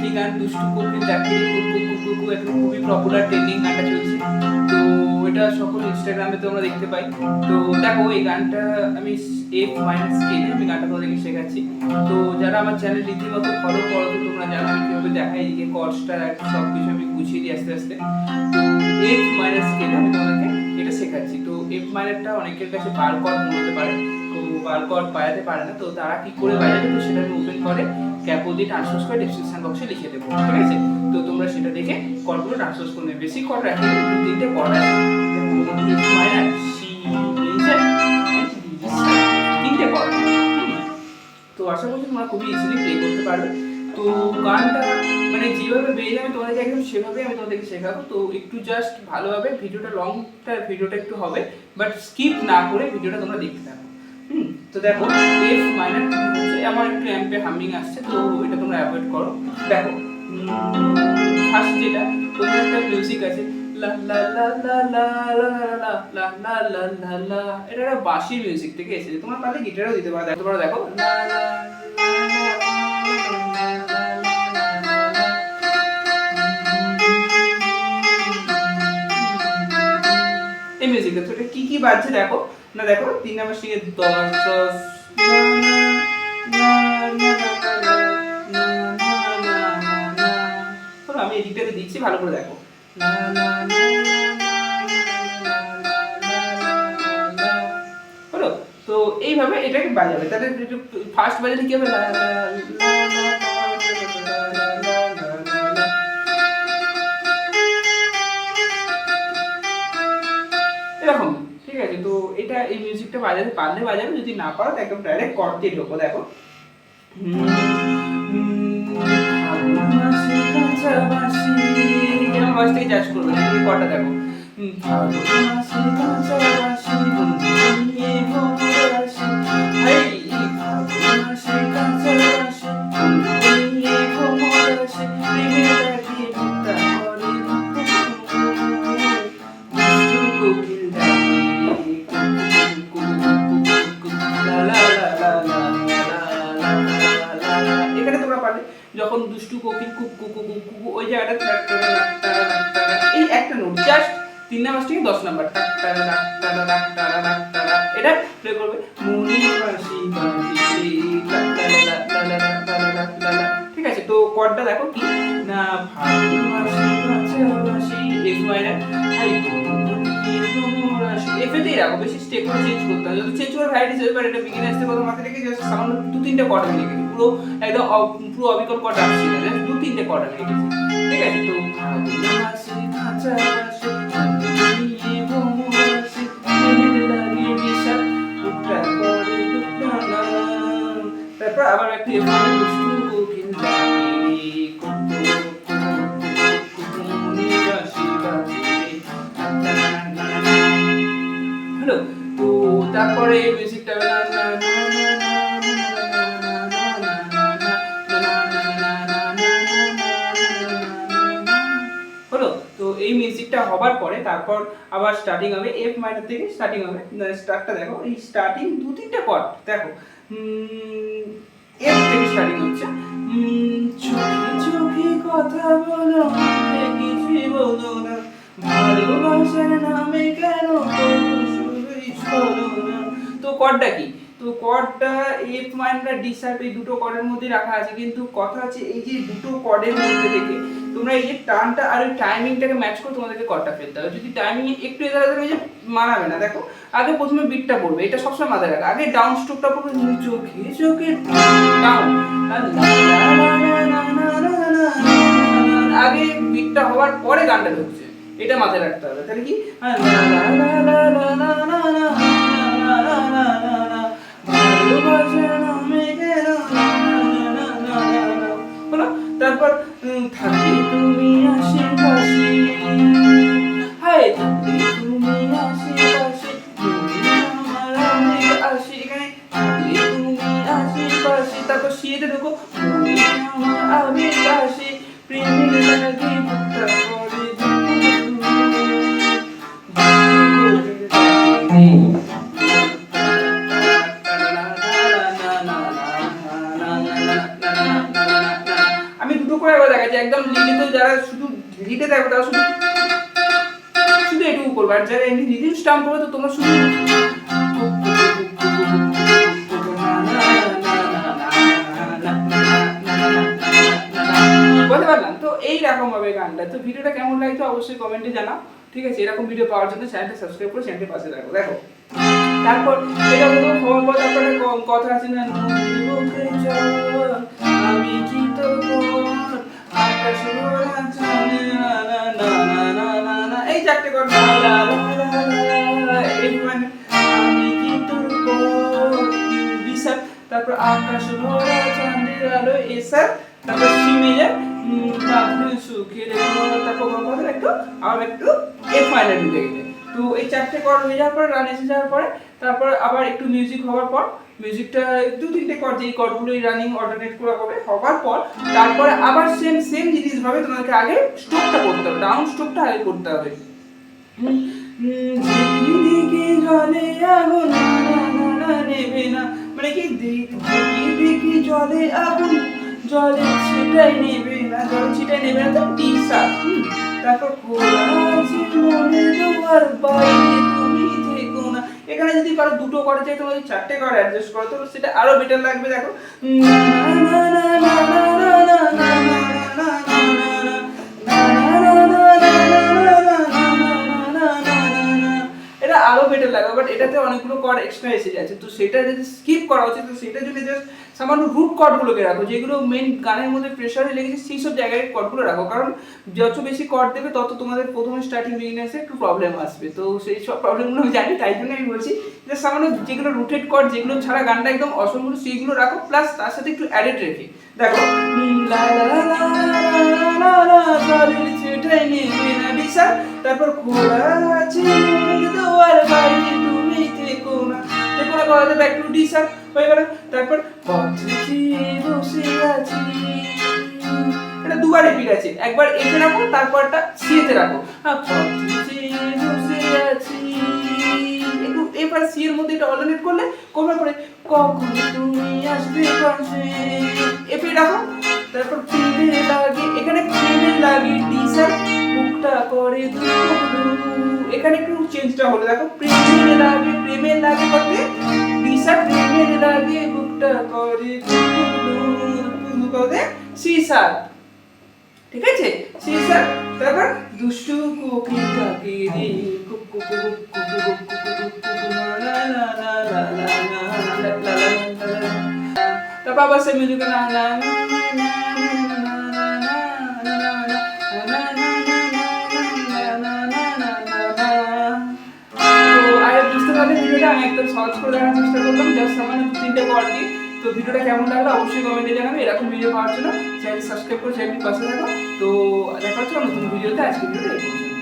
কি গান, দুষ্টু কোকিল ডাকিনী কুকু কুকু কুকু, একটা খুবই পপুলার ট্রেন্ডিং গানটা চলছে। তো এটা সকল ইনস্টাগ্রামে তো আমরা দেখতে পাই। তো দেখো এই গানটা আমি এফ মাইনার স্কেলে আমি গানটা তোমাদেরকে শেখাচ্ছি। তো যারা আমার চ্যানেল রীতিমতো ফলো করো তো তোমরা জানো আমি কিভাবে দেখাই, এদিকে কর্ডসটা সব কিছু আমি গুছিয়ে দিই আস্তে আস্তে। তো এফ মাইনার স্কেলে আমি তোমাদেরকে এটা শেখাচ্ছি। তো এফ মাইনারটা অনেকের কাছে বার কর্ড মনে হতে পারে, তো বার কর্ড বাজাতে পারে না, তো তারা কি করে বাজাবে তো সেটা আমি ওপেন করে ক্যাপো দিয়ে ট্রান্সপোজ করে ডেসক্রিপশন বক্সে লিখে দেবো, ঠিক আছে? তো তোমরা সেটা দেখে কর্ডগুলো ট্রান্সপোজ করে নেবে। বেশি কর্ড রাখি, দু তিনটে কর্ড আছে, এফ মাইনার, সি মেজর, তিনটে কর্ড। তো আশা করছি তোমরা খুবই ইজিলি প্লে করতে পারবে। তো গানটা মানে যেভাবে বেরিয়ে আমি তোমাদেরকে একদম সেভাবে আমি তোমাদেরকে শেখাবো। তো একটু জাস্ট ভালোভাবে ভিডিওটা ভিডিওটা একটু হবে, বাট স্কিপ না করে ভিডিওটা তোমরা দেখতে থাকো। তো দেখো এফ মাইনার হচ্ছে, আমার একটু অ্যাম্পে হামিং আসছে, তো এটা তোমরা অ্যাভয়েড করো। দেখো ফার্স্ট যেটা তোমার একটা মিউজিক আছে লা লা লা লা লা লা লা লা লা লা লা লা, এটা একটা বাঁশির মিউজিক থেকে এসেছে, তোমরা পারলে গিটারও দিতে পারো। তোমরা দেখো লা লা এই মিউজিকটা, তো এটা কি কি বাজছে দেখো না, দেখো 3 নাম্বার স্ট্রিংয়ে 10 10 আমি এই দিকটাতে দিচ্ছি, ভালো করে দেখো। হলো? তো এইভাবে এটাকে বাজাবে, তাহলে ফার্স্ট বাজালে কি হবে, এরকম, ঠিক আছে? তো এটা এই মিউজিকটা বাজাতে পারলে বাজাবে, যদি না পারো একদম ডাইরেক্ট কর্ড দিয়ে ঢোকো। দেখো থেকে জাজ করবে, কর্ডটা দেখো যখন দুষ্টু কোকিল কুকু কুকু কুকু ওই জায়গাটা এই একটা নোট জাস্ট 3 নাম্বার থেকে 10 নাম্বার এটা প্লে করবে, ঠিক আছে? তো কর্ডটা দেখো কি না, এফ মাইনার এফেতেই রাখো, বেশি স্টেপ করে চেঞ্জ করতে হবে, যদি চেঞ্জ করে ভ্যারাইটিস হতে পারে। এটা বিগিনার্স থেকে কথা মাথায় রেখে জাস্ট সামান্য 2-3টে কর্ড আমি লিখেছি, পুরো একদম পুরো অবিকল কর্ড রাখছি না, জাস্ট 2-3টে কর্ড আমি লিখেছি, ঠিক আছে? তো তারপর আবার একটু হলো? তো তারপরে মিউজিকটা হলো? তো এই মিউজিকটা হবার পরে তারপর আবার স্টার্টিং হবে, এফ মাইনার থেকে স্টার্টিং হবে। স্টার্টটা দেখো, এই স্টার্টিং 2-3টে কর্ড দেখো, এফ থেকে স্টার্টিং হচ্ছে, চোখে চোখে কথা বলো কিছুই বলো না, ভালোবাসার নামে কেন শুধুই ছলো না। তো কর্ডটা কি, তো কর্ডটা এফ মাইনার ডি শার্প এই দুটো কর্ডের মধ্যে রাখা আছে, কিন্তু কথা হচ্ছে এই যে দুটো কর্ডের মধ্যে থেকে তোমরা এই যে টানটা আর ওই টাইমিংটাকে ম্যাচ করে তোমাদেরকে কর্ডটা ফেলতে হবে। যদি টাইমিং একটু এদার এই যে মানাবে না, দেখো আগে প্রথমে বিটটা পড়বে, এটা সবসময় মাথায় রাখবে, আগে ডাউন স্ট্রোকটা পড়বে, চোখে চোখে ডাউন, আগে বিটটা হওয়ার পরে গানটা ঢুকছে, এটা মাথায় রাখতে হবে। তাহলে কি হলো? তারপর থাকি তুমি আশেপাশে, হায় থাকি তুমি আশেপাশে, তুমি আমার অনেক আসে, এখানে থাকি তুমি আশেপাশে, তারপর সিয়েতে ঢোকো, তুমি আমার আবেগ আসে, প্রেমের লাগে বুকটা করে করে একবার দেখাচ্ছি, একদম লিডে তো যারা শুধু লিডে থাকবে তারা শুধু শুধু এটুকু করবে, আর যারা এমনি রিদিম স্টাম্প করবে তো তোমরা শুধু বলতে পারলাম। তো এইরকম ভাবে গানটা। তো ভিডিওটা কেমন লাগছে অবশ্যই কমেন্টে জানাও, ঠিক আছে? এরকম ভিডিও পাওয়ার জন্য চ্যানেলটা সাবস্ক্রাইব করে চ্যানেলটির পাশে রাখো। দেখো তারপর এটা হলো হওয়ার পর তারপরে কথা আছে না, আমি কি তো আকাশ ভরা চাঁদে না না না না না না, এই চারটে কর, আমি কি তোর বিশাল, তারপর আকাশ ভরা চাঁদের আলো এসার, তারপর সি মেজর সুখের, তারপর একটু আবার একটু এফ মাইনর ঢুকে গেলে। তো এই চারটে কর্ড হয়ে যাওয়ার পর, রান এসে যাওয়ার পরে তারপর আবার একটু মিউজিক হওয়ার পর, মিউজিকটা 2-3টে কর্ড, যেই কর্ডগুলোই রানিং অল্টারনেট করে হবে, হওয়ার পর তারপরে আবার সেম জিনিস ভাবে তোমাদেরকে আগে স্ট্রোকটা করতে হবে, ডাউন স্ট্রোকটা আগে করতে হবে। ঝিকি জলে আগুন নেবে না, মানে কি দেখি জলে আগুন জলে ছিটাই নেবে না, জলে ছিটাই নেবে না, তো টিসা। তারপর খোলা আছে মনে দুয়ার বাইরে তুমি থেকো না, এখানে যদি পারো দুটো করে চাই, তোমরা যদি চারটে করে অ্যাডজাস্ট করো তো সেটা আরো বেটার লাগবে। দেখো এটা আরো বেটার লাগবে, বাট এটাতে অনেকগুলো কর্ড এক্সট্রা এসে যাচ্ছে, তো সেটা যদি স্কিপ করা উচিত। তো সেটার জন্য জাস্ট সামান্য রুট কর্ডগুলোকে রাখো, যেগুলো মেন গানের মধ্যে প্রেশারে লেগেছে সেই সব জায়গায় কর্ডগুলো রাখো, কারণ যত বেশি কর্ড দেবে তত তোমাদের প্রথমে স্টার্টিং বিগিনার্সে একটু প্রবলেম আসবে। তো সেই সব প্রবলেমগুলো আমি জানি, তাই জন্য আমি বলছি যে সামান্য যেগুলো রুটেড কর্ড, যেগুলো ছাড়া গানটা একদম অসম্পূর্ণ, সেইগুলো রাখো, প্লাস তার সাথে একটু অ্যাডেড রেখে। দেখো তারপর খোলা আছে দুয়ার বাইরে তুমি থেকো না, থেকো না করা যাবে একটু ডি স্যার হয়ে গেল। তারপর বসে আছি, এটা দুবার রিপিট আছে, একবার এতে রাখো তারপরটা সি তে রাখো। বসে আছি, একটু এবার সি এর মধ্যে এটা অল্টারনেট করলে করবার পরে কখন তুমি আসবে পাশে, এফে রাখো। তারপর প্রেমে লাগে, এখানে প্রেমে লাগে ডি স্যার, বুকটা করে এখানে একটু চেঞ্জটা হলো। দেখো প্রেমে লাগে করতে ডি স্যার, প্রেমে লাগে বুকটা করে করতে সি স্যার, ঠিক আছে? C sir. তারপর দুষ্টু কোকিল কাকে রে কুকু কুকু কুকু কুকু লা লা লা লা লা লা লা, তারপর আবার সে মিউজিক না না আমি একদম সহজ করে দেখার চেষ্টা করলাম, জাস্ট সামান্য 2-3টে কর্ড দিয়ে। তো ভিডিওটা কেমন লাগলো অবশ্যই কমেন্টে জানাবে। এরকম ভিডিও পাওয়ার জন্য চ্যানেল সাবস্ক্রাইব করে চ্যানেলটি পাশে থাকো। তো দেখা হচ্ছে নতুন ভিডিওতে, আজকে ভিডিওটা এই পর্যন্ত।